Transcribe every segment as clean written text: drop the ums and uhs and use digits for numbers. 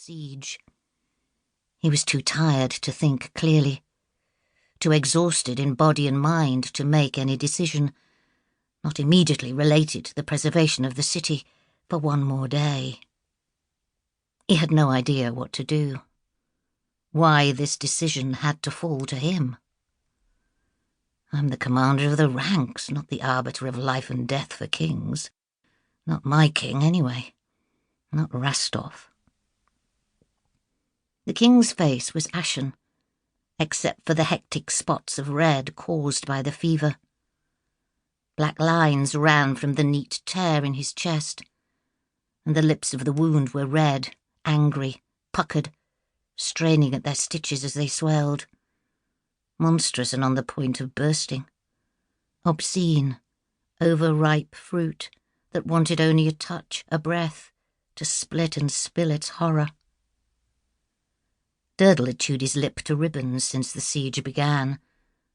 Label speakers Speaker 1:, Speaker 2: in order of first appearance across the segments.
Speaker 1: siege. He was too tired to think clearly, too exhausted in body and mind to make any decision, not immediately related to the preservation of the city, for one more day. He had no idea what to do, why this decision had to fall to him. I'm the commander of the ranks, not the arbiter of life and death for kings. Not my king, anyway. Not Rastov. The king's face was ashen, except for the hectic spots of red caused by the fever. Black lines ran from the neat tear in his chest, and the lips of the wound were red, angry, puckered, straining at their stitches as they swelled. Monstrous and on the point of bursting. Obscene, overripe fruit that wanted only a touch, a breath, to split and spill its horror. Durdle had chewed his lip to ribbons since the siege began,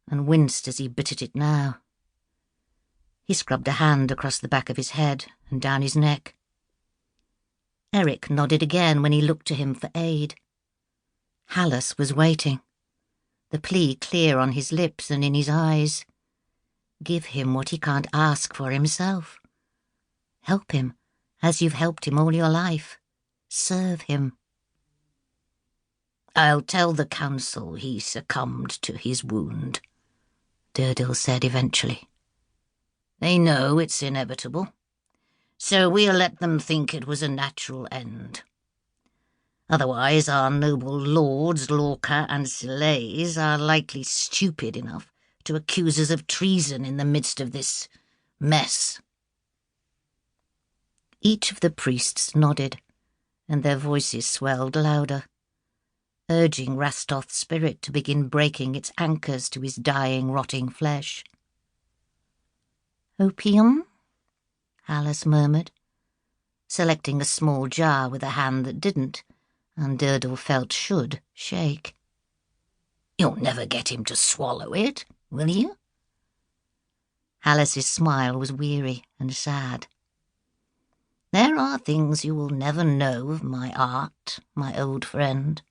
Speaker 1: and winced as he bit at it now. He scrubbed a hand across the back of his head and down his neck. Eric nodded again when he looked to him for aid. Hallis was waiting, the plea clear on his lips and in his eyes. Give him what he can't ask for himself. Help him, as you've helped him all your life. Serve him. I'll tell the council he succumbed to his wound, Durdle said eventually. They know it's inevitable, so we'll let them think it was a natural end. Otherwise our noble lords Lorca and Sileys are likely stupid enough to accuse us of treason in the midst of this mess. Each of the priests nodded, and their voices swelled louder, urging Rastov's spirit to begin breaking its anchors to his dying, rotting flesh. Opium? Hallis murmured, selecting a small jar with a hand that didn't, and Durdle felt should, shake. You'll never get him to swallow it, will you? Hallis's smile was weary and sad. There are things you will never know of my art, my old friend.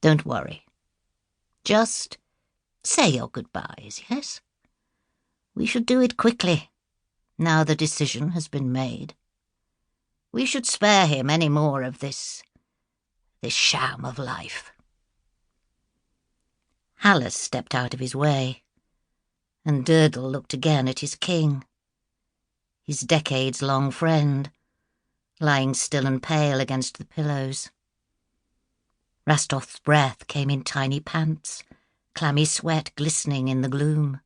Speaker 1: Don't worry. Just say your goodbyes, yes? We should do it quickly, now the decision has been made. We should spare him any more of this sham of life. Hallis stepped out of his way, and Durdle looked again at his king, his decades-long friend, lying still and pale against the pillows. Rastov's breath came in tiny pants, clammy sweat glistening in the gloom.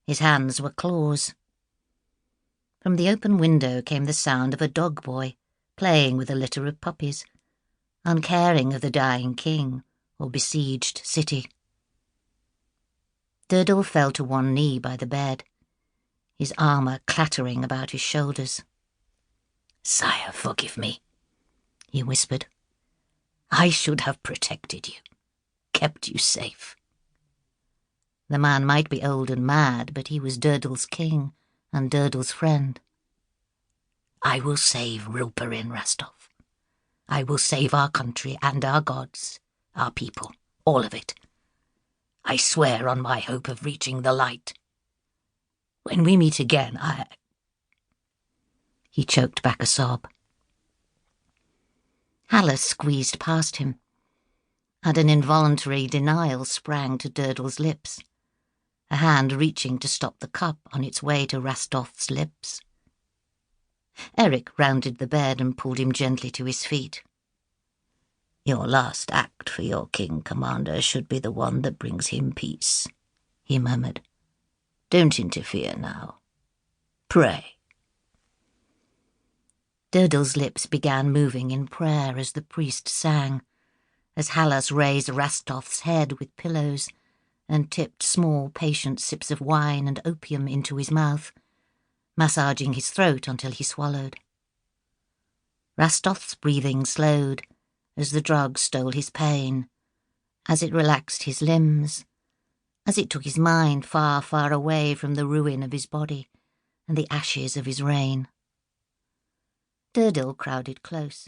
Speaker 1: His hands were claws. From the open window came the sound of a dog boy playing with a litter of puppies, uncaring of the dying king or besieged city. Durdle fell to one knee by the bed, his armour clattering about his shoulders. Sire, forgive me, he whispered. I should have protected you, kept you safe. The man might be old and mad, but he was Durdle's king and Durdle's friend. I will save Rilporin, Rastov. I will save our country and our gods, our people, all of it. I swear on my hope of reaching the light. When we meet again, He choked back a sob. Hallis squeezed past him, and an involuntary denial sprang to Durdle's lips, a hand reaching to stop the cup on its way to Rastov's lips. Eric rounded the bed and pulled him gently to his feet. Your last act for your king, Commander, should be the one that brings him peace, he murmured. Don't interfere now. Pray. Durdle's lips began moving in prayer as the priest sang, as Hallis raised Rastov's head with pillows and tipped small, patient sips of wine and opium into his mouth, massaging his throat until he swallowed. Rastov's breathing slowed as the drug stole his pain, as it relaxed his limbs, as it took his mind far, far away from the ruin of his body and the ashes of his reign. Durdle crowded close.